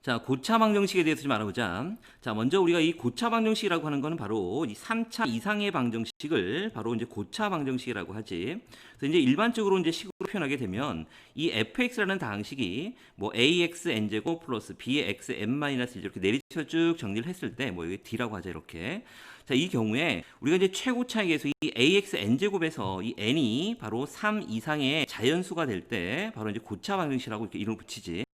자, 고차 방정식에 대해서 좀 알아보자. 자, 먼저 우리가 이 고차 방정식이라고 하는 거는 바로 이 3차 이상의 방정식을 바로 이제 고차 방정식이라고 하지. 그래서 이제 일반적으로 이제 식으로 표현하게 되면 이 fx라는 방식이 뭐 ax n제곱 플러스 b의 x n 마이너스 1 이렇게 내리쳐 쭉 정리를 했을 때 뭐 이게 d라고 하자 이렇게. 자, 이 경우에 우리가 이제 최고 차익에서 이 ax n제곱에서 이 n이 바로 3 이상의 자연수가 될 때 바로 이제 고차 방정식이라고 이렇게 이름을 붙이지.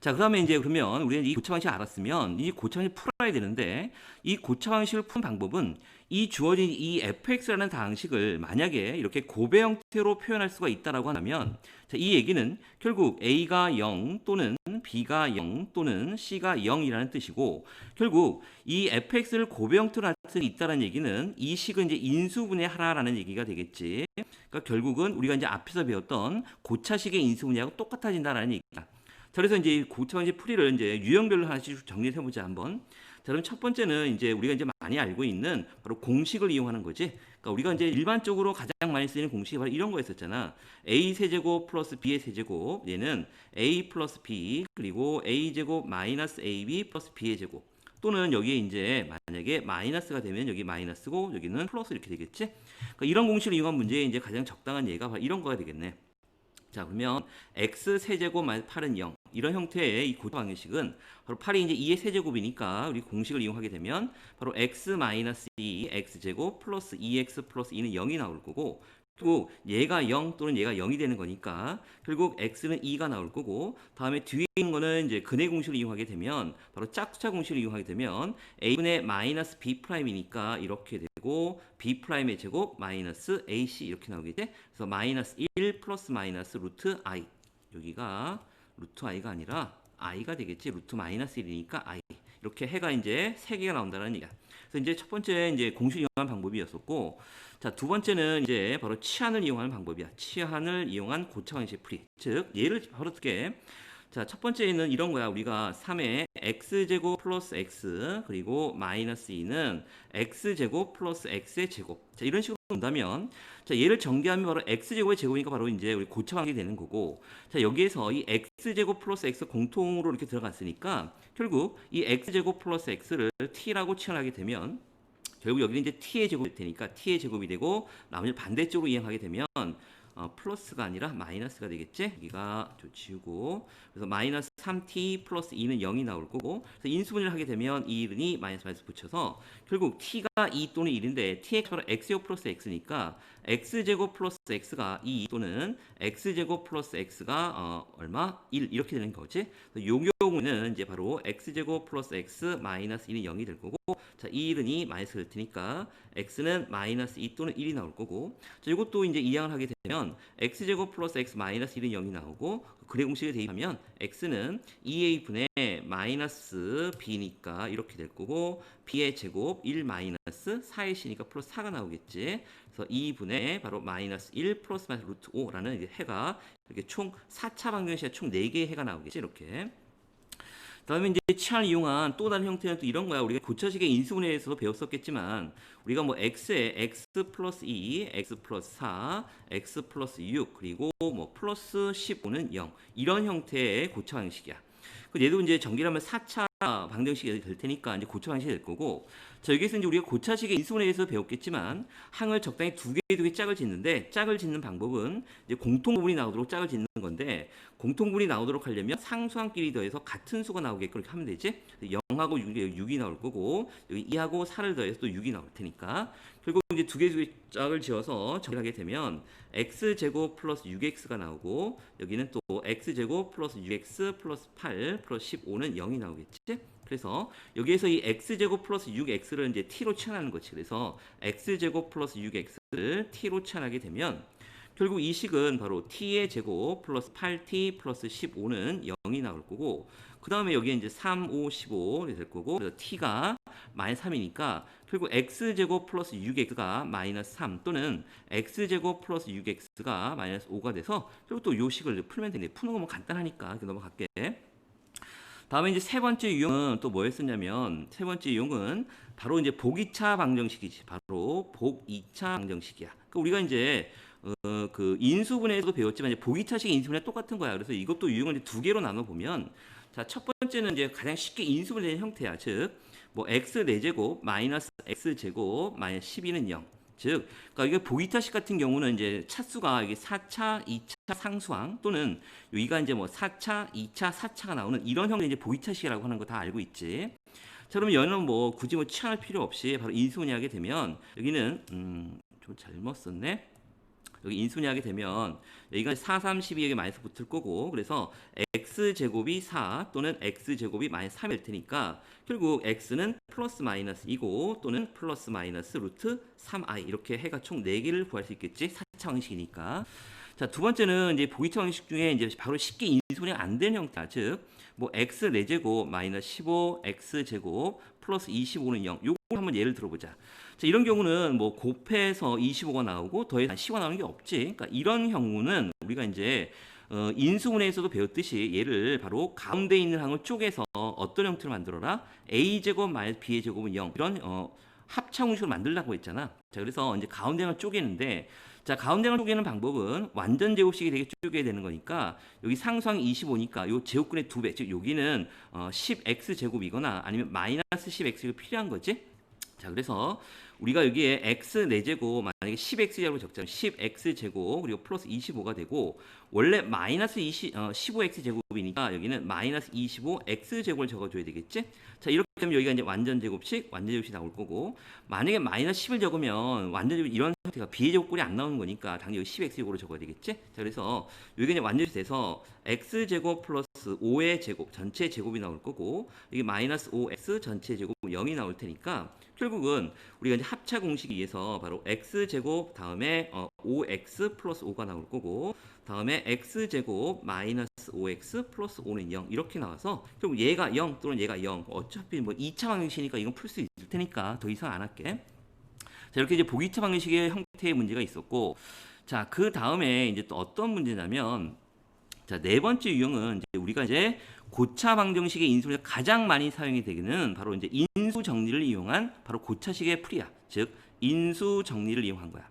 자, 그러면 이제 그러면 우리는 이 고차 방식을 알았으면 이 고차 방식을 풀어야 되는데 이 고차 방식을 푸는 방법은 이 주어진 이 fx라는 방식을 만약에 이렇게 고배 형태로 표현할 수가 있다라고 하면 자, 이 얘기는 결국 a가 0 또는 b가 0 또는 c가 0이라는 뜻이고 결국 이 fx를 고배 형태로 할 수 있다는 얘기는 이 식은 이제 인수분해하라라는 얘기가 되겠지. 그러니까 결국은 우리가 이제 앞에서 배웠던 고차식의 인수분해하고 똑같아진다라는 얘기다. 자, 그래서 이제 고차 방식 풀이를 이제 유형별로 하나씩 정리해 보자 한번. 자, 그럼 첫 번째는 이제 우리가 이제 많이 알고 있는 바로 공식을 이용하는 거지. 그러니까 우리가 이제 일반적으로 가장 많이 쓰이는 공식이 바로 이런 거였었잖아. a 세제곱 플러스 b의 세제곱 얘는 a 플러스 b 그리고 a 제곱 마이너스 ab 플러스 b의 제곱. 또는 여기에 이제 만약에 마이너스가 되면 여기 마이너스고 여기는 플러스 이렇게 되겠지. 그러니까 이런 공식을 이용한 문제에 이제 가장 적당한 예가 바로 이런 거가 되겠네. 자, 그러면 x 세제곱 마이너스 8은 0 이런 형태의 이 고차 방정식은 바로 8이 이제 2의 세제곱이니까 우리 공식을 이용하게 되면 바로 x 마이너스 2 x제곱 플러스 2x 플러스 2는 0이 나올 거고 또 얘가 0 또는 얘가 0이 되는 거니까 결국 x는 2가 나올 거고 다음에 뒤에 있는 거는 이제 근의 공식을 이용하게 되면 바로 짝수차 공식을 이용하게 되면 a분의 마이너스 b 프라임이니까 이렇게 되고 b 프라임의 제곱 마이너스 ac 이렇게 나오겠지. 그래서 마이너스 1 플러스 마이너스 루트 i 여기가 루트 i가 아니라 i가 되겠지. 루트 마이너스 1이니까 i 이렇게 해가 이제 3개가 나온다는 얘기야. 그래서 이제 첫 번째 이제 공식 이용한 방법이었었고, 자, 두 번째는 이제 바로 치환을 이용하는 방법이야. 치환을 이용한 고차 방식 풀이. 즉, 얘를 바로 어떻게 자, 첫 번째는 이런 거야. 우리가 3의 x제곱 플러스 x 그리고 마이너스 2는 x제곱 플러스 x의 제곱. 자, 이런 식으로 본다면 자, 얘를 전개하면 바로 x제곱의 제곱이니까 바로 이제 우리 고차 방식이 되는 거고. 자, 여기에서 이 x제곱 플러스 x 공통으로 이렇게 들어갔으니까 결국 이 x제곱 플러스 x를 t라고 치환하게 되면 결국 여기는 이제 t의 제곱이 되니까 t의 제곱이 되고 나머지 반대쪽으로 이행하게 되면 플러스가 아니라 마이너스가 되겠지? 여기가 지우고 그래서 마이너스 3t 플러스 2는 0이 나올 거고 그래서 인수분해를 하게 되면 2는 마이너스 마이너스 붙여서 결국 t가 2 또는 1인데 tx 바로 x제곱 플러스 x니까 x제곱 플러스 x가 2 또는 x제곱 플러스 x가 얼마? 1 이렇게 되는 거지. 요 경우는 이제 바로 x제곱 플러스 x 마이너스 1이 0이 될 거고 자, 2는 마이너스 될 테니까 x는 마이너스 2 또는 1이 나올 거고 자, 이것도 이제 이항을 하게 되면 x제곱 플러스 x 마이너스 1은 0이 나오고 근의 공식에 대입하면 x는 2a분의 마이너스 b니까 이렇게 될 거고 b의 제곱 1 마이너스 4의 c니까 플러스 4가 나오겠지. 그래서 2분의 바로 마이너스 1 플러스 마이너스 루트 5라는 이제 해가 이렇게 총 4차 방정식에 총 4개의 해가 나오겠지. 이렇게. 다음에 이제 치환을 이용한 또 다른 형태는 또 이런 거야. 우리가 고차식의 인수분해에서도 배웠었겠지만 우리가 뭐 x에 x 플러스 2, x 플러스 4, x 플러스 6 그리고 뭐 플러스 15는 0 이런 형태의 고차 방식이야. 얘도 이제 전개하면 4차 방정식이 될 테니까 이제 고차 방식이 될 거고 자, 여기서 이제 우리가 고차식의 인수분해에서 배웠겠지만 항을 적당히 두 개 짝을 짓는데 짝을 짓는 방법은 이제 공통부분이 나오도록 짝을 짓는 건데 공통부분이 나오도록 하려면 상수항끼리 더해서 같은 수가 나오게끔 그렇게 하면 되지. 0하고 6이 나올 거고 여기 2하고 4를 더해서 또 6이 나올 테니까 결국 이제 두 개 짝을 지어서 정리하게 되면 x제곱 플러스 6x가 나오고 여기는 또 x제곱 플러스 6x 플러스 8 플러스 15는 0이 나오겠지. 그래서 여기에서 이 x제곱 플러스 6x를 이제 t로 치환하는 거지. 그래서 x제곱 플러스 6x를 t로 치환하게 되면 결국 이 식은 바로 t의 제곱 플러스 8t 플러스 15는 0이 나올 거고 그 다음에 여기에 이제 3, 5, 15 될 거고 그래서 t가 마이너스 3이니까 결국 x제곱 플러스 6x가 마이너스 3 또는 x제곱 플러스 6x가 마이너스 5가 돼서 결국 또 요 식을 풀면 되네. 푸는 거 뭐 간단하니까 이렇게 넘어갈게. 다음에 이제 세 번째 유형은 또 뭐였었냐면 세 번째 유형은 바로 이제 복이차 방정식이지. 바로 복이차 방정식이야. 그러니까 우리가 이제 그 인수분해에서도 배웠지만 이제 복이차식 인수분해 똑같은 거야. 그래서 이것도 유형을 이제 두 개로 나눠 보면 자, 첫 번째는 이제 가장 쉽게 인수분해된 형태야. 즉, 뭐 x 4제곱 마이너스 x 제곱 마이너스 12는 0. 즉, 그러니까 이게 보기타식 같은 경우는 이제 차수가 이게 4차, 2차 상수항 또는 여기가 이제 뭐 4차, 2차, 4차가 나오는 이런 형태 이제 보기타식이라고 하는 거 다 알고 있지. 자, 그러면 얘는 뭐 굳이 뭐 취할 필요 없이 바로 인수분해하게 되면 여기는 좀 잘못 썼네. 여기 인수분해하게 되면 여기가 4, 3, 12 여기 마이너스 붙을 거고 그래서 x제곱이 4 또는 x제곱이 마이너스 3이 될 테니까 결국 x는 플러스 마이너스이고 또는 플러스 마이너스 루트 3i 이렇게 해가 총 4개를 구할 수 있겠지. 4차 방식이니까. 자, 두 번째는 이제 보기차 방식 중에 이제 바로 쉽게 인수분해 안 되는 형태. 즉, 뭐 x 4제곱 마이너스 15 x제곱 플러스 25는 0. 요거 한번 예를 들어보자. 자, 이런 경우는 뭐 곱해서 25가 나오고 더해서 10가 나오는 게 없지. 그러니까 이런 경우는 우리가 이제 인수분해에서도 배웠듯이 얘를 바로 가운데 있는 항을 쪼개서 어떤 형태로 만들어라? a제곱 마이너스 b의 제곱은 0. 이런 합차공식으로 만들라고 했잖아. 자, 그래서 이제 가운데 항을 쪼개는데 자, 가운데 항을 쪼개는 방법은 완전 제곱식이 되게 쪼개야 되는 거니까 여기 상수항이 25니까 요 제곱근의 2배. 즉 여기는 10x 제곱이거나 아니면 마이너스 10x가 필요한 거지. 자, 그래서 우리가 여기에 x 4제곱 만약에 10x제곱을 적자면 10x제곱 그리고 플러스 25가 되고 원래 마이너스 15x 제곱이니까 여기는 마이너스 25x제곱을 적어줘야 되겠지? 자, 이렇게 되면 여기가 이제 완전 제곱식 나올 거고 만약에 마이너스 10을 적으면 완전 제곱 이런 형태가 비제곱꼴이 안 나오는 거니까 당연히 여기 10x제곱으로 적어야 되겠지? 자, 그래서 여기가 이제 완전 제곱이 돼서 x제곱 플러스 5의 제곱 전체 제곱이 나올 거고 여기 마이너스 5x 전체 제곱 0이 나올 테니까 결국은 우리가 이제 합차 공식에 의해서 바로 x제곱 다음에 5x 플러스 5가 나올 거고 다음에 x제곱 마이너스 5x 플러스 5는 0 이렇게 나와서 결국 얘가 0 또는 얘가 0 어차피 뭐 2차 방정식이니까 이건 풀 수 있을 테니까 더 이상 안 할게. 자, 이렇게 이제 보기차 방정식의 형태의 문제가 있었고 자, 그 다음에 이제 또 어떤 문제냐면 자, 네 번째 유형은 이제 우리가 이제 고차 방정식의 인수를 가장 많이 사용이 되기는 바로 이제 인수 정리를 이용한 바로 고차식의 풀이야. 즉 인수 정리를 이용한 거야.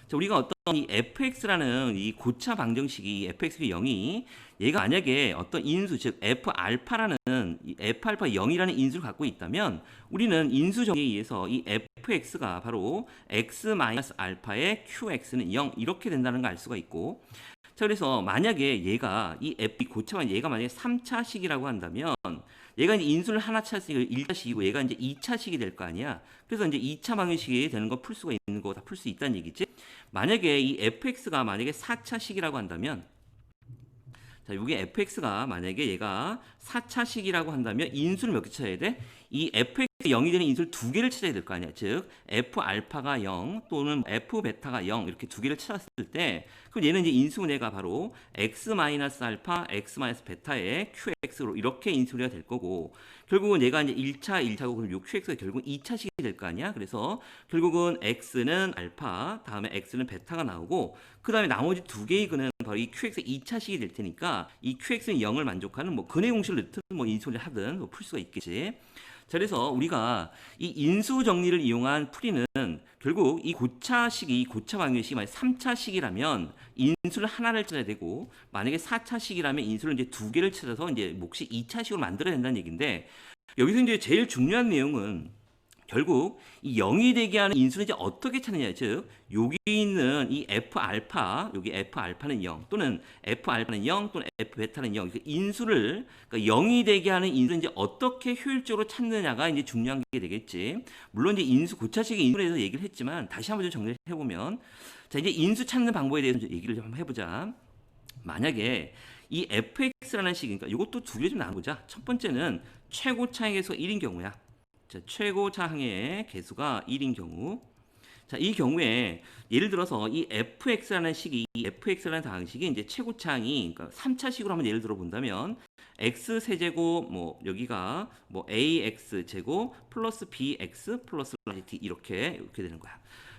자, 우리가 어떤 이 fx라는 이 고차 방정식이 fx가 0이 얘가 만약에 어떤 인수 즉 f알파라는 이 f알파 0이라는 인수를 갖고 있다면 우리는 인수 정리에 의해서 이 fx가 바로 x-알파의 qx는 0 이렇게 된다는 걸 알 수가 있고 자, 그래서 만약에 얘가 이 f 고차만 얘가 만약에 3차식이라고 한다면 얘가 이제 인수를 하나 찾았으니까 1차식이고 얘가 이제 2차식이 될 거 아니야. 그래서 이제 2차 방정식이 되는 거 풀 수가 있는 거 다 풀 수 있다는 얘기지. 만약에 이 fx가 만약에 4차식이라고 한다면 자, 이게 fx가 만약에 얘가 4차식이라고 한다면 인수를 몇 개 찾아야 돼? 이 fx가 0이 되는 인수를 두 개를 찾아야 될 거 아니야. 즉 f알파가 0 또는 f베타가 0 이렇게 두 개를 찾았을 때 그럼 얘는 이제 인수분해가 바로 x-알파, x-베타의 qx로 이렇게 인수분해가 될 거고 결국은 얘가 이제 1차고 그럼 요 qx가 결국 2차식이 될 거 아니야. 그래서 결국은 x는 알파, 다음에 x는 베타가 나오고 그 다음에 나머지 두 개의 근은 바로 이 qx가 2차식이 될 테니까 이 qx는 0을 만족하는 뭐 근의 공식을 넣든 뭐 인수분해 하든 뭐 풀 수가 있겠지. 자, 그래서 우리가 이 인수 정리를 이용한 풀이는 결국 이 고차식이 고차 방정식이 만약 3차식이라면 인수를 하나를 찾아야 되고 만약에 4차식이라면 인수를 이제 두 개를 찾아서 이제 몫이 2차식으로 만들어야 된다는 얘기인데 여기서 이제 제일 중요한 내용은 결국 이 0이 되게 하는 인수는 이제 어떻게 찾느냐. 즉 여기 있는 이 f알파 여기 f알파는 0 또는 f알파는 0 또는 f베타는 0 인수를 그러니까 0이 되게 하는 인수는 이제 어떻게 효율적으로 찾느냐가 이제 중요한 게 되겠지. 물론 이제 인수 고차식의 인수에 대해서 얘기를 했지만 다시 한번 좀 정리를 해보면 자, 이제 인수 찾는 방법에 대해서 얘기를 좀 해보자. 만약에 이 fx라는 식이 그러니까 이것도 두 개 좀 나눠보자. 첫 번째는 최고차의 개수가 1인 경우야. 자, 최고차항의 개수가 1인 경우 자, 이 경우에 예를 들어서 이 fx라는 식이 fx라는 방식이 이제 최고차항이 그러니까 3차식으로 한번 예를 들어 본다면 x 세제곱 뭐 여기가 뭐 ax 제곱 플러스 bx 플러스 t 이렇게 되는 거야.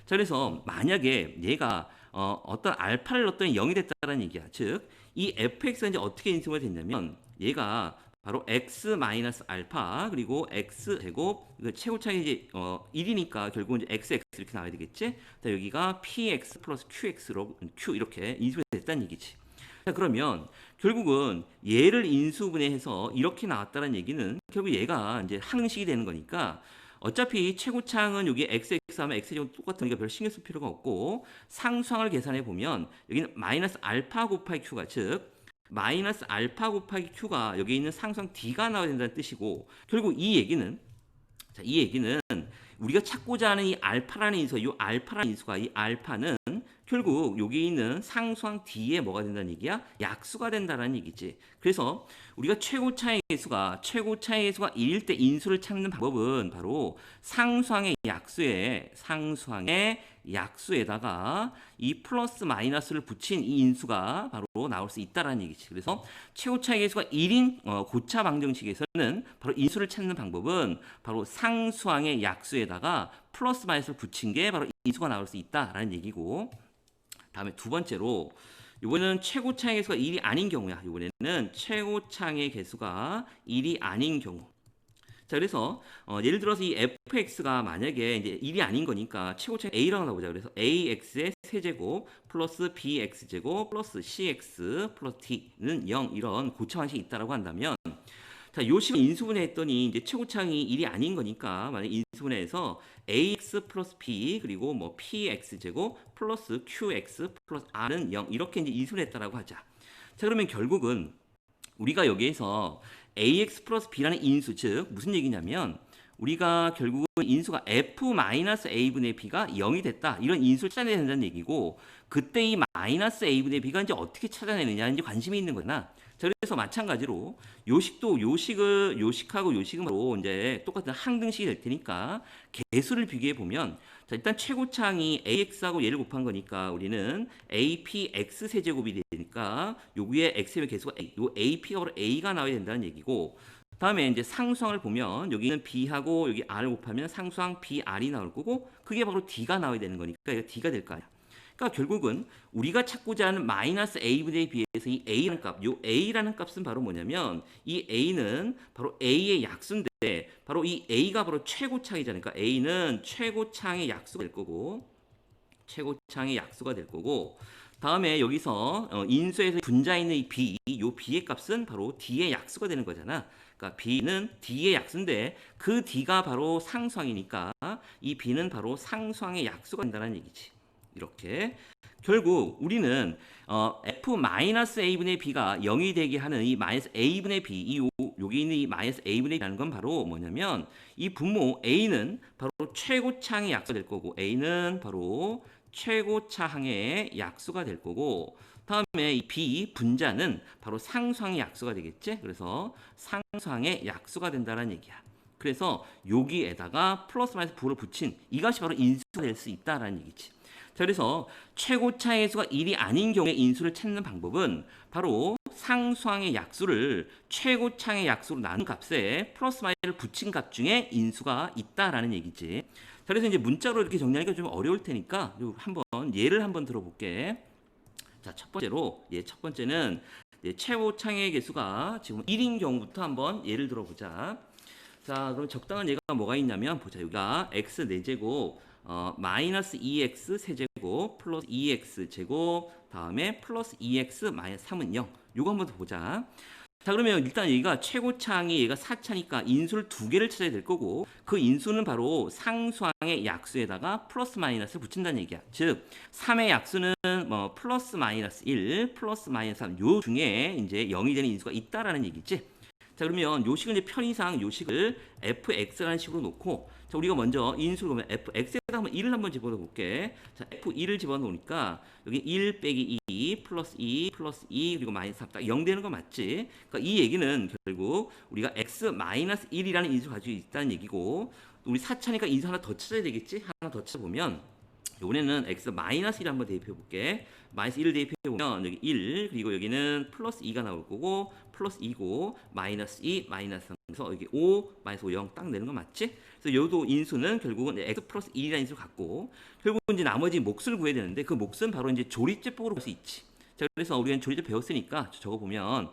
자, 그래서 만약에 얘가 어떤 알파를 넣었더니 0이 됐다는 얘기야. 즉 이 fx가 이제 어떻게 인수가 됐냐면 얘가 바로 x-알파 그리고 x 제곱 최고차이 이제 1이니까 결국 이제 xx 이렇게 나와야 되겠지. 자, 여기가 px 플러스 qx로 q 이렇게 인수가 됐다는 얘기지. 자, 그러면 결국은 얘를 인수분해해서 이렇게 나왔다는 얘기는 결국 얘가 이제 항식이 되는 거니까 어차피 최고차항은 여기 XX 하면 X제곱 똑같으니까 별 신경 쓸 필요가 없고 상수항을 계산해 보면 여기는 마이너스 알파 곱하기 Q가 즉 마이너스 알파 곱하기 Q가 여기 있는 상수항 D가 나와야 된다는 뜻이고 결국 이 얘기는 자, 이 얘기는 우리가 찾고자 하는 이 알파라는 인수가 이 알파라는 인수가 이 알파는 결국 여기 있는 상수항 D에 뭐가 된다는 얘기야? 약수가 된다는 얘기지. 그래서 우리가 최고차의 개수가 1일 때 인수를 찾는 방법은 바로 상수항의 약수에다가 이 플러스 마이너스를 붙인 이 인수가 바로 나올 수 있다는 얘기지. 그래서 최고차의 개수가 1인 고차 방정식에서는 바로 인수를 찾는 방법은 바로 상수항의 약수에다가 플러스 마이너스를 붙인 게 바로 인수가 나올 수 있다라는 얘기고 다음에 두 번째로 이번에는 최고차의 개수가 1이 아닌 경우야. 이번에는 최고차의 개수가 1이 아닌 경우. 자, 그래서 예를 들어서 이 fx가 만약에 이제 1이 아닌 거니까 최고차 a라고 나오자. 그래서 ax의 세제곱 플러스 bx제곱 플러스 cx 플러스 t는 0 이런 고차 방식이 있다라고 한다면 자, 요 식을 인수분해했더니 이제 최고차항이 1이 아닌 거니까 만약 인수분해해서 ax 플러스 b 그리고 뭐 px 제곱 플러스 qx 플러스 r은 0 이렇게 이제 인수분해했다라고 하자. 자, 그러면 결국은 우리가 여기에서 ax 플러스 b라는 인수 즉 무슨 얘기냐면 우리가 결국은 인수가 f-a분의 b가 0이 됐다 이런 인수를 찾아내야 된다는 얘기고 그때 이 마이너스 a분의 b가 이제 어떻게 찾아내느냐 이제 관심이 있는 거나 자, 그래서 마찬가지로 요식도 요식하고 요식은 바로 이제 똑같은 항등식이 될 테니까 개수를 비교해 보면 자, 일단 최고차항이 ax하고 얘를 곱한 거니까 우리는 apx 세제곱이 되니까 여기에 x의 개수가 a, 요 ap가 바로 a가 나와야 된다는 얘기고 다음에 이제 상수항을 보면 여기는 b하고 여기 r을 곱하면 상수항 br이 나올 거고 그게 바로 d가 나와야 되는 거니까 이거 d가 될 거 아니야. 그러니까 결국은 우리가 찾고자 하는 마이너스 a분의 b에서 이 a라는 값, 요 a라는 값은 바로 뭐냐면 이 a는 바로 a의 약수인데 바로 이 a가 바로 최고차이잖아요. 그러니까 a는 최고차의 약수가 될 거고 다음에 여기서 인수에서 분자 있는 이 b, 요 b의 값은 바로 d의 약수가 되는 거잖아. 그러니까 b는 d의 약수인데 그 d가 바로 상수항이니까 이 b는 바로 상수항의 약수가 된다는 얘기지. 이렇게 결국 우리는 f-a분의 b가 0이 되게 하는 이 마이너스 a분의 b 여기 있는 이 마이너스 a분의 b라는 건 바로 뭐냐면 이 분모 a는 바로 최고차항의 약수가 될 거고 a는 바로 최고차항의 약수가 될 거고 다음에 이 b 분자는 바로 상수항의 약수가 되겠지. 그래서 상수항의 약수가 된다는 얘기야. 그래서 여기에다가 플러스 마이너스 부를 붙인 이것이 바로 인수가 될 수 있다라는 얘기지. 자, 그래서 최고차의 수가 1이 아닌 경우에 인수를 찾는 방법은 바로 상수항의 약수를 최고차의 약수로 나눈 값에 플러스 마이너스를 붙인 값 중에 인수가 있다라는 얘기지. 자, 그래서 이제 문자로 이렇게 정리하기가 좀 어려울 테니까 한번 예를 한번 들어볼게. 자, 첫 번째는 최고차의 개수가 지금 1인 경우부터 한번 예를 들어보자. 자, 그럼 적당한 예가 뭐가 있냐면 보자. 여기가 x 4제곱 마이너스 2x 세제곱 플러스 2x 제곱 다음에 플러스 2x 마이너스 3은 0 요거 한번 더 보자. 자, 그러면 일단 얘가 최고차항이 얘가 4차니까 인수를 두 개를 찾아야 될 거고 그 인수는 바로 상수항의 약수에다가 플러스 마이너스를 붙인다는 얘기야. 즉 3의 약수는 뭐 플러스 마이너스 1 플러스 마이너스 3 요 중에 이제 0이 되는 인수가 있다라는 얘기지. 자, 그러면 요 식을 이제 편의상 요 식을 fx라는 식으로 놓고 자, 우리가 먼저 인수를 보면 fx에다 한번 1을 한번 집어넣어 볼게. 자, f1을 집어넣으니까 여기 1 빼기 2 플러스 2 플러스 2 그리고 마이너스 3 딱 0 되는 거 맞지? 그러니까 이 얘기는 결국 우리가 x 마이너스 1이라는 인수를 가지고 있다는 얘기고 우리 4차니까 인수 하나 더 찾아야 되겠지? 하나 더 찾아보면 이번에는 x 마이너스 1 한번 대입해 볼게. 마이너스 1을 대입해 보면 여기 1 그리고 여기는 플러스 2가 나올 거고 플러스 2고 마이너스 2 마이너스 3 그래서 여기 5 마이너스 5 0 딱 내는 거 맞지? 그래서 요도 인수는 결국은 x 플러스 1이라는 인수를 갖고 결국은 이제 나머지 몫을 구해야 되는데 그 몫은 바로 이제 조립제법으로 볼 수 있지. 자, 그래서 우리는 조립제 배웠으니까 적어 보면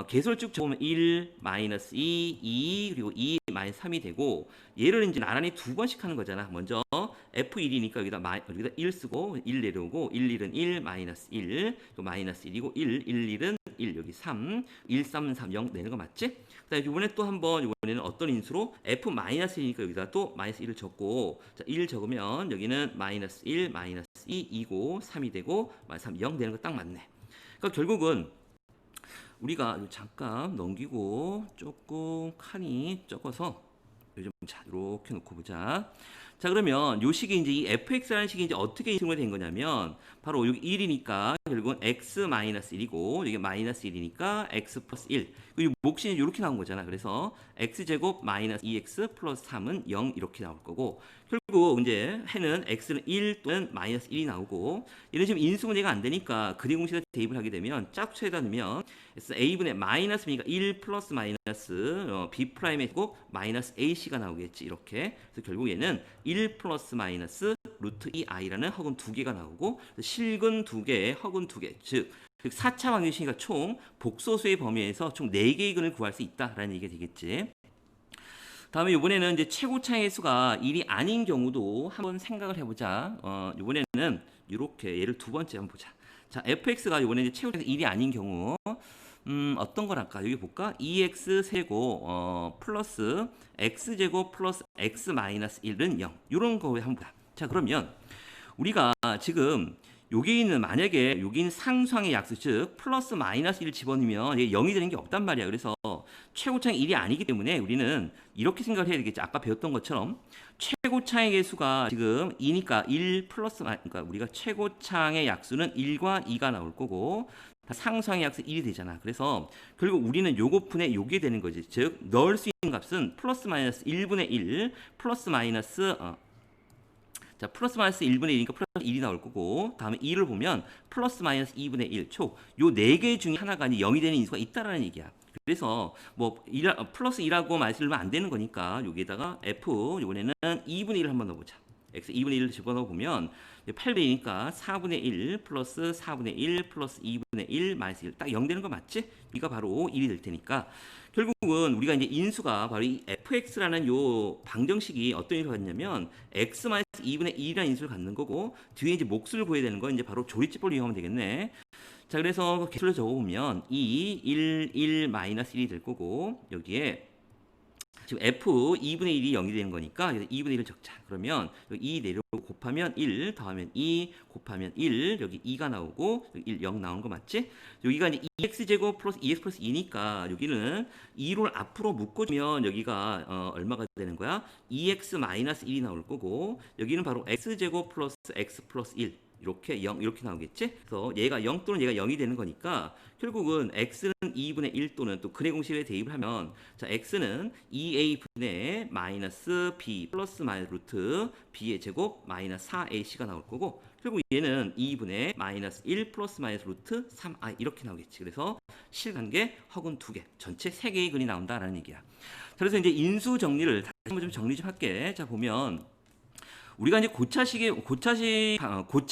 개수를 쭉 적으면 1 마이너스 2 2 그리고 2 마이너스 3이 되고 얘를 이제 나란히 두 번씩 하는 거잖아. 먼저 F1이니까 여기다 1 쓰고 1 내려오고 1, 1은 1, 마이너스 1, 또 마이너스 1이고 1, 1, 1은 1, 여기 3, 1, 3, 3, 0 내는 거 맞지? 자, 이번에 또 한번 이번에는 어떤 인수로 F-1이니까 여기다 또 마이너스 1을 적고 자, 1 적으면 여기는 마이너스 1, 마이너스 2, 2고 3이 되고 마이너스 3, 0 되는 거 딱 맞네. 그러니까 결국은 우리가 잠깐 넘기고 조금 칸이 적어서 요즘 자 이렇게 놓고 보자. 자 그러면 요 식이 이제 이 fx라는 식이 이제 어떻게 인수가 된 거냐면 바로 여기 1이니까 결국은 x 마이너스 1이고 이게 마이너스 1이니까 x 플러스 1. 이 몫이 이렇게 나온 거잖아. 그래서 x 제곱 마이너스 2x 플러스 3은 0 이렇게 나올 거고 결국 이제 해는 x는 1 또는 마이너스 1이 나오고 얘는 지금 인수 문제가 안 되니까 그림 공식에 대입을 하게 되면 짝수에다 넣으면 a분의 마이너스 b니까 1 플러스 마이너스 b 프라임의 제곱 마이너스 ac가 나오겠지 이렇게. 그래서 결국 얘는 1 플러스 마이너스 루트 2i라는 허근 두 개가 나오고 실근 두 개, 허근 두 개, 즉 4차 방정식이니까 총 복소수의 범위에서 총 4개의 근을 구할 수 있다라는 얘기가 되겠지. 다음에 이번에는 이제 최고차의 수가 1이 아닌 경우도 한번 생각을 해보자. 이번에는 이렇게 얘를 두 번째 한번 보자. 자, fx가 이번에 이제 최고차에서 1이 아닌 경우 어떤 걸 할까? 여기 볼까? 2x 세고 플러스 x제곱 플러스 x 마이너스 1은 0. 이런 거 한번 보자. 자, 그러면 우리가 지금 여기 있는 만약에 여기 있는 상수항의 약수 즉 플러스 마이너스 1을 집어넣으면 이게 0이 되는 게 없단 말이야. 그래서 최고차의 1이 아니기 때문에 우리는 이렇게 생각을 해야 되겠지. 아까 배웠던 것처럼 최고차의 개수가 지금 2니까 1 플러스 그러니까 우리가 최고차의 약수는 1과 2가 나올 거고 상수항의 약수 1이 되잖아. 그래서 결국 우리는 요거분의 요게 되는 거지. 즉 넣을 수 있는 값은 플러스 마이너스 1분의 1 플러스 마이너스 자, 플러스 마이너스 1분의 1이니까 플러스 1이 나올 거고 다음에 2를 보면 플러스 마이너스 2분의 1 초. 요 4개 중에 하나가 0이 되는 인수가 있다라는 얘기야. 그래서 뭐 플러스 2라고 말씀하면 안 되는 거니까 여기에다가 f 이번에는 2분의 1을 한번 넣어보자. x 2분의 1을 집어넣어 보면 8배니까 4분의 1 플러스 4분의 1 플러스 2분의 1 마이너스 1 딱 0 되는 거 맞지? 이가 바로 1이 될 테니까 결국은 우리가 이제 인수가 바로 이 fx라는 요 방정식이 어떤 일을 갖냐면 x 마이너스 2분의 1이라는 인수를 갖는 거고 뒤에 이제 몫을 구해야 되는 건 이제 바로 조리집법을 이용하면 되겠네. 자 그래서 개수를 적어보면 2, 1, 1 마이너스 1이 될 거고 여기에 지금 f 2분의 1이 0이 되는 거니까 2분의 1을 적자. 그러면 여기 2 내려오고 곱하면 1 더하면 2 곱하면 1 여기 2가 나오고 여기 1 0 나오는 거 맞지? 여기가 이제 2x제곱 플러스 2x 플러스 2니까 여기는 2를 앞으로 묶어주면 여기가 얼마가 되는 거야? 2x 마이너스 1이 나올 거고 여기는 바로 x제곱 플러스 x 플러스 1 이렇게 0 이렇게 나오겠지? 그래서 얘가 0 또는 얘가 0이 되는 거니까 결국은 x는 2분의 1 또는 또 근의 공식에 대입을 하면 자 x는 2a분의 마이너스 b 플러스 마이너스 루트 b의 제곱 마이너스 4ac가 나올 거고 결국 얘는 2분의 마이너스 1 플러스 마이너스 루트 3i 이렇게 나오겠지. 그래서 실관계 허근 2개 전체 3개의 근이 나온다라는 얘기야. 자, 그래서 이제 인수 정리를 다시 한번 좀 정리 좀 할게. 자 보면 우리가 이제 고차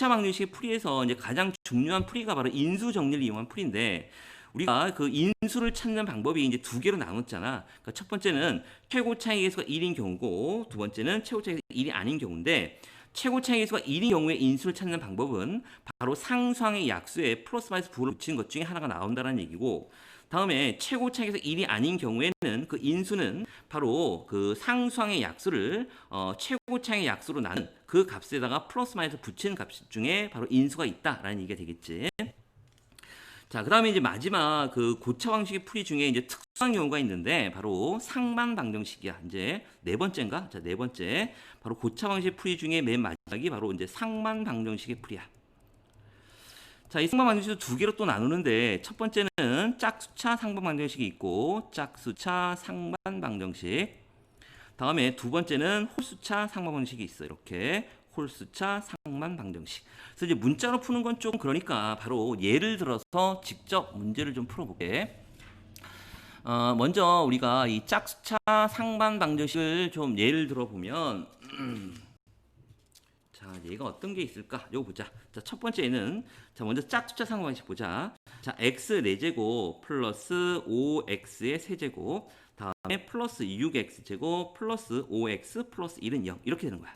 방정식의 풀이에서 이제 가장 중요한 풀이가 바로 인수 정리를 이용한 풀인데 우리가 그 인수를 찾는 방법이 이제 두 개로 나눴잖아. 그러니까 첫 번째는 최고차의 개수가 1인 경우고 두 번째는 최고차의 개수가 1이 아닌 경우인데 최고차의 개수가 1인 경우에 인수를 찾는 방법은 바로 상수항의 약수에 플러스 마이너스 부호를 붙이는 것 중에 하나가 나온다는 얘기고 다음에 최고차의 개수가 1이 아닌 경우에는 그 인수는 바로 그 상수항의 약수를 최고차의 약수로 나눈 그 값에다가 플러스 마이너스 붙이는 값 중에 바로 인수가 있다라는 얘기가 되겠지. 자, 그 다음에 이제 마지막 그 고차 방식의 풀이 중에 이제 특수한 경우가 있는데 바로 상반 방정식이야. 이제 네 번째인가? 자, 네 번째. 바로 고차 방식 풀이 중에 맨 마지막이 바로 이제 상반 방정식의 풀이야. 자, 이 상반 방정식도 두 개로 또 나누는데 첫 번째는 짝수차 상반 방정식이 있고 짝수차 상반 방정식. 다음에 두 번째는 홀수차 상반 방정식이 있어. 이렇게 홀수차 상반 방정식. 그래서 이제 문자로 푸는 건 좀 그러니까 바로 예를 들어서 직접 문제를 좀 풀어볼게. 먼저 우리가 이 짝수차 상반 방정식을 좀 예를 들어보면 자, 얘가 어떤 게 있을까? 이거 보자. 자, 첫 번째는 자, 먼저 짝수차 상반 방정식 보자. 자, x 4제곱 플러스 5x의 세제곱 다음에 플러스 6x제곱 플러스 5x 플러스 1은 0 이렇게 되는 거야.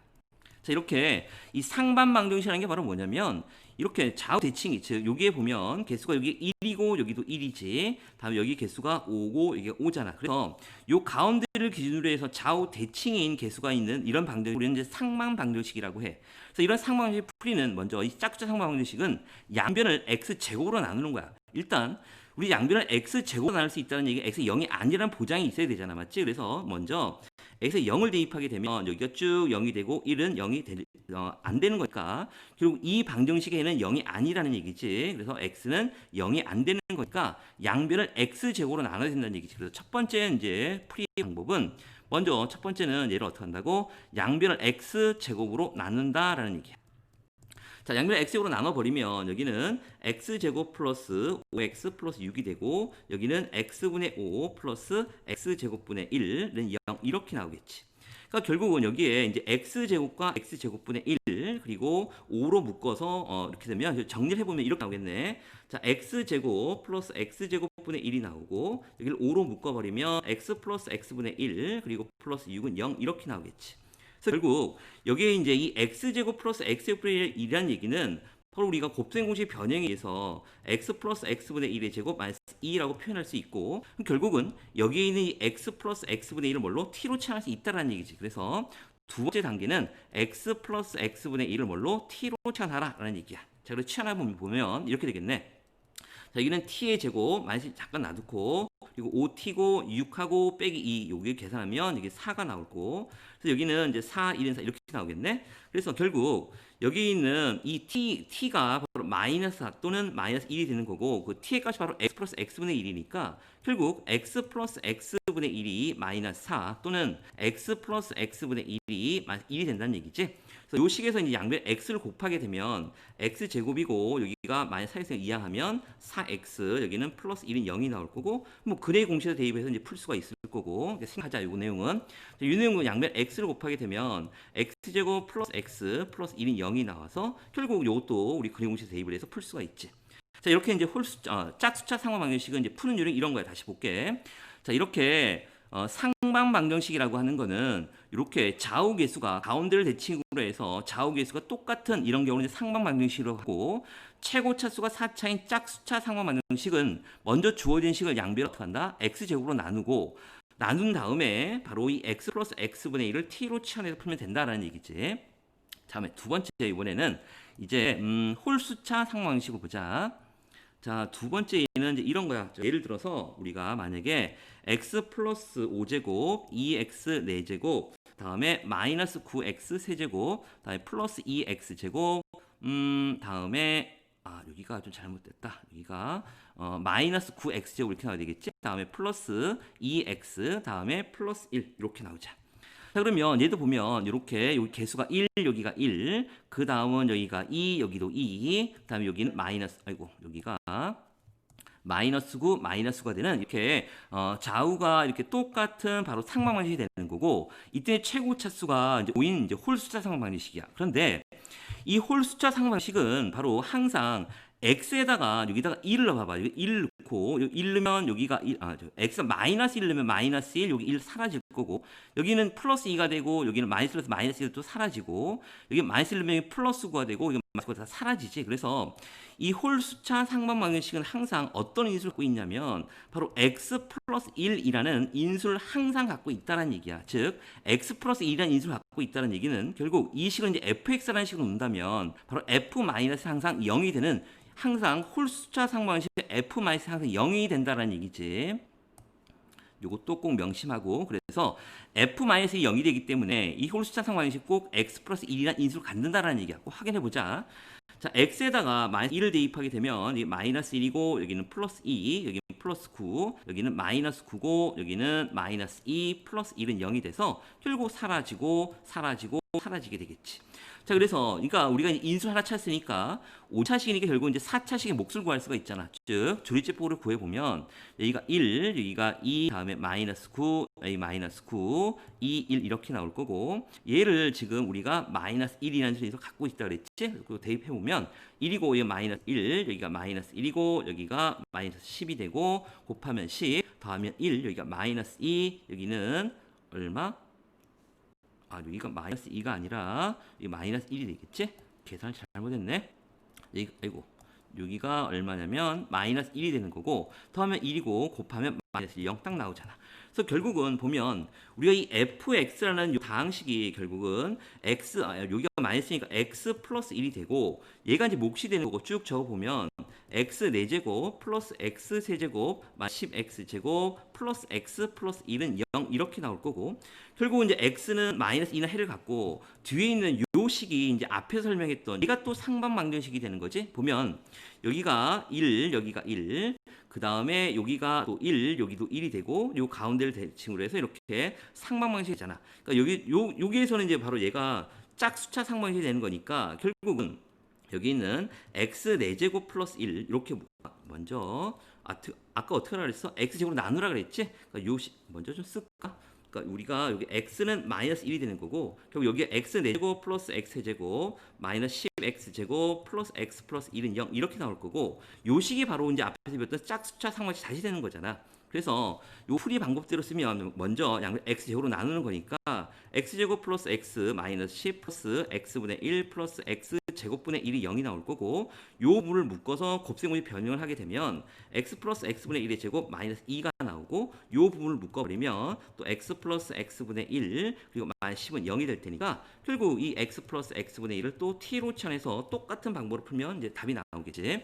자, 이렇게 이 상반 방정식이라는 게 바로 뭐냐면 이렇게 좌우 대칭이 즉 여기에 보면 개수가 여기 1이고 여기도 1이지. 다음에 여기 개수가 5고 여기가 5잖아. 그래서 요 가운데를 기준으로 해서 좌우 대칭인 개수가 있는 이런 방정식을 우리는 이제 상반 방정식이라고 해. 그래서 이런 상반 방정식 풀이는 먼저 이 짝수자 상반 방정식은 양변을 x 제곱으로 나누는 거야. 일단 우리 양변을 x 제곱으로 나눌 수 있다는 얘기, x 0이 아니라는 보장이 있어야 되잖아, 맞지? 그래서 먼저 x에 0을 대입하게 되면 여기가 쭉 0이 되고 1은 0이 안 되는 거니까 결국 이 방정식에는 0이 아니라는 얘기지. 그래서 x는 0이 안 되는 거니까 양변을 x 제곱으로 나눠야 된다는 얘기지. 그래서 첫 번째 이제 풀이 방법은 먼저 첫 번째는 얘를 어떻게 한다고? 양변을 x 제곱으로 나눈다라는 얘기야. 자, 양변을 x제곱으로 나눠버리면 여기는 x제곱 플러스 5x 플러스 6이 되고 여기는 x분의 5 플러스 x제곱분의 1은 0 이렇게 나오겠지. 그러니까 결국은 여기에 이제 x제곱과 x제곱분의 1 그리고 5로 묶어서 이렇게 되면 정리를 해보면 이렇게 나오겠네. 자, x제곱 플러스 x제곱분의 1이 나오고 여기를 5로 묶어버리면 x 플러스 x분의 1 그리고 플러스 6은 0 이렇게 나오겠지. 그래서 결국 여기에 이제 이 x제곱 플러스 x제곱분의 1이라는 얘기는 바로 우리가 곱셈 공식 변형에 의해서 x 플러스 x분의 1의 제곱 마이너스 2라고 표현할 수 있고 그럼 결국은 여기에 있는 이 x 플러스 x분의 1을 뭘로? t로 치환할 수 있다는 얘기지. 그래서 두 번째 단계는 x 플러스 x분의 1을 뭘로? t로 치환하라라는 얘기야. 자, 그래서 치환해보면 이렇게 되겠네. 자, 여기는 t의 제곱 마이너스 잠깐 놔두고 그리고 5t고 6하고 빼기 2 여기 계산하면 이게 4가 나올 거고 그래서 여기는 이제 4, 1은 4 이렇게 나오겠네. 그래서 결국 여기 있는 이 t가 바로 마이너스 4 또는 마이너스 1이 되는 거고 그 t의 값이 바로 x 플러스 x분의 1이니까 결국 x 플러스 x분의 1이 마이너스 4 또는 x 플러스 x분의 1이 마이너스 1이 된다는 얘기지. 그래서 이 식에서 이제 양변 x를 곱하게 되면 x 제곱이고 여기가 마이너스 4x를 이항하면 4x 여기는 플러스 1인 0이 나올 거고 뭐 근의 공식에 대입해서 이제 풀 수가 있을 거고 생각하자. 이 내용은 이 내용은 양변 x를 곱하게 되면 x 제곱 플러스 x 플러스 1인 0이 나와서 결국 이것도 우리 근의 공식에 대입을 해서 풀 수가 있지. 자, 이렇게 이제 짝수차 상반 방정식은 이제 푸는 요령 이런 거야. 다시 볼게. 자, 이렇게 상반 방정식이라고 하는 거는 이렇게 좌우 개수가 가운데를 대칭으로 해서 좌우 개수가 똑같은 이런 경우는 이제 상반 방정식으로 하고 최고 차수가 4차인 짝수차 상반 방정식은 먼저 주어진 식을 양변을 어떻게 한다? x제곱으로 나눈 다음에 바로 이 x 플러스 x분의 1을 t로 치환해서 풀면 된다라는 얘기지. 다음에 두 번째 이번에는 이제 홀수차 상반 방정식을 보자. 자, 두 번째는 이제 이런 거야. 예를 들어서 우리가 만약에 x 플러스 5제곱, 2x 4제곱, 다음에 마이너스 9x 세제곱, 다음에 플러스 2x 제곱, 다음에 여기가 좀 잘못됐다. 여기가 마이너스 9x 제곱 이렇게 나와야 되겠지. 다음에 플러스 2x, 다음에 플러스 1 이렇게 나오자. 자, 그러면 얘도 보면 이렇게 여기 개수가 1, 여기가 1, 그 다음은 여기가 2, 여기도 2, 그 다음에 여기는 여기가 마이너스 9, 마이너스 9가 되는 이렇게 좌우가 이렇게 똑같은 바로 상방 방식이 되는 거고 이때 최고 차수가 이제 5인 이제 홀수차 상방 방식이야. 그런데 이 홀수차 상방 방식은 바로 항상 x에다가 여기다가 1을 넣어봐봐. 여기 1 넣고 1 넣으면 여기가 x 마이너스 1 넣으면 마이너스 1 여기 1 사라질 거고 여기는 플러스 2가 되고 여기는 마이너스 1도 사라지고 여기 마이너스 1 넣으면 플러스 9가 되고 여기 마이너스 9가 다 사라지지. 그래서 이 홀수차 상반 방정식은 항상 어떤 인수를 갖고 있냐면 바로 x 플러스 1이라는 인수를 항상 갖고 있다는 얘기야. 즉 x 플러스 1이라는 인수를 갖고 있다는 얘기는 결국 이 식을 이제 fx라는 식으로 놓는다면 바로 f 마이너스 항상 0이 되는 항상 홀수차 상방식 f 마이너스 항상 0이 된다는 얘기지. 요것도 꼭 명심하고 그래서 f 마이너스 0이 되기 때문에 이 홀수차 상방식 꼭 x 플러스 1이라는 인수를 갖는다는 얘기야. 꼭 확인해 보자. 자, x에다가 마이너스 1을 대입하게 되면 이 마이너스 1이고 여기는 플러스 2, 여기는 플러스 9, 여기는 마이너스 9고 여기는 마이너스 2 플러스 1은 0이 돼서 결국 사라지게 되겠지. 자, 그래서 그러니까 우리가 인수 하나 찾았으니까 5차식이니까 결국 이제 4차식의 몫을 구할 수가 있잖아. 즉, 조리집법으로 구해 보면 여기가 1, 여기가 2, 다음에 마이너스 9, A 마이너스 9, 2, 1 이렇게 나올 거고 얘를 지금 우리가 마이너스 1이라는 순위에서 갖고 있다 그랬지? 그리고 대입해 보면 1이고 여기 마이너스 1, 여기가 마이너스 1이고 여기가 마이너스 10이 되고 곱하면 10, 더하면 1, 여기가 마이너스 2, 여기는 얼마? 여기가 마이너스 2가 아니라 여기 마이너스 1이 되겠지? 계산을 잘못했네. 아이고, 여기가 얼마냐면 마이너스 1이 되는 거고 더하면 1이고 곱하면 마이너스 0 딱 나오잖아. 그래서 결국은 보면 우리가 이 fx라는 요 다항식이 결국은 x, 여기가 마이너스니까 x 플러스 1이 되고 얘가 이제 몫이 되는 거고 쭉 적어보면 x 4제곱 플러스 x 세제곱 10x 제곱 플러스 x 플러스 1은 0 이렇게 나올 거고 결국은 이제 x는 마이너스 2나 해를 갖고 뒤에 있는 요 식이 이제 앞에 설명했던 얘가 또 상반방정식이 되는 거지. 보면 여기가 1, 여기가 1, 그 다음에 여기가 또 1, 여기도 1이 되고 요 가운데를 대칭으로 해서 이렇게 상방방식이잖아. 그러니까 여기에서는 이제 바로 얘가 짝수차 상방식이 되는 거니까 결국은 여기 있는 x 4제곱 플러스 1 이렇게 먼저 아까 어떻게 하라 그랬어? x제곱으로 나누라 그랬지? 그러니까 먼저 좀 쓸까? 그러니까 우리가 여기 x는 마이너스 1이 되는 거고 결국 여기에 x 4제곱 플러스 x 제곱 마이너스 10x 제곱 플러스 x 플러스 1은 0 이렇게 나올 거고 요 식이 바로 이제 앞에서 배웠던 짝수차 상방식 다시 되는 거잖아. 그래서 요 풀이 방법대로 쓰면 먼저 양을 x제곱으로 나누는 거니까 x제곱 플러스 x 마이너스 10 플러스 x분의 1 플러스 x 제곱분의 1이 0이 나올 거고 요 부분을 묶어서 곱셈공식 변형을 하게 되면 x 플러스 x분의 1의 제곱 마이너스 2가 나오고 요 부분을 묶어버리면 또 x 플러스 x분의 1 그리고 마이너스 10은 0이 될 테니까 결국 이 x 플러스 x분의 1을 또 t로 치환해서 똑같은 방법으로 풀면 이제 답이 나오겠지.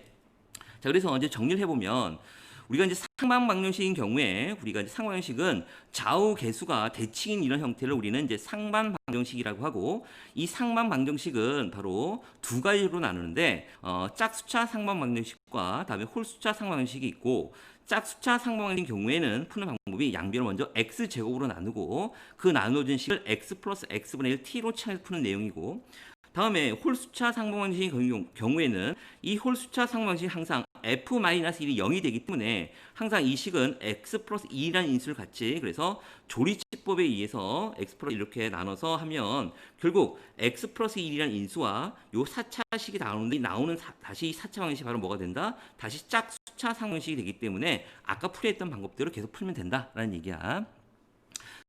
자, 그래서 이제 정리를 해보면 우리가 이제 상반방정식인 경우에 우리가 이제 상반방정식은 좌우 개수가 대칭인 이런 형태를 우리는 이제 상반방정식이라고 하고 이 상반방정식은 바로 두 가지로 나누는데 짝수차 상반방정식과 다음에 홀수차 상반방정식이 있고 짝수차 상반방정식인 경우에는 푸는 방법이 양변을 먼저 x제곱으로 나누고 그 나누어진 식을 x 플러스 x분의 1 t로 치환해서 푸는 내용이고 다음에 홀수차 상방방식의 경우에는 이 홀수차 상방방식이 항상 f-1이 0이 되기 때문에 항상 이 식은 x 플러스 2라는 인수를 갖지. 그래서 조리집법에 의해서 x 플러스 이렇게 나눠서 하면 결국 x 플러스 1이라는 인수와 요 4차식이 나오는 다시 4차 방식이 바로 뭐가 된다? 다시 짝수차 상방식이 되기 때문에 아까 풀이했던 방법대로 계속 풀면 된다라는 얘기야.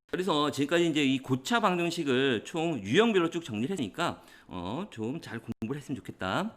그래서 지금까지 이제 이 고차 방정식을 총 유형별로 쭉 정리를 했으니까 좀 잘 공부를 했으면 좋겠다.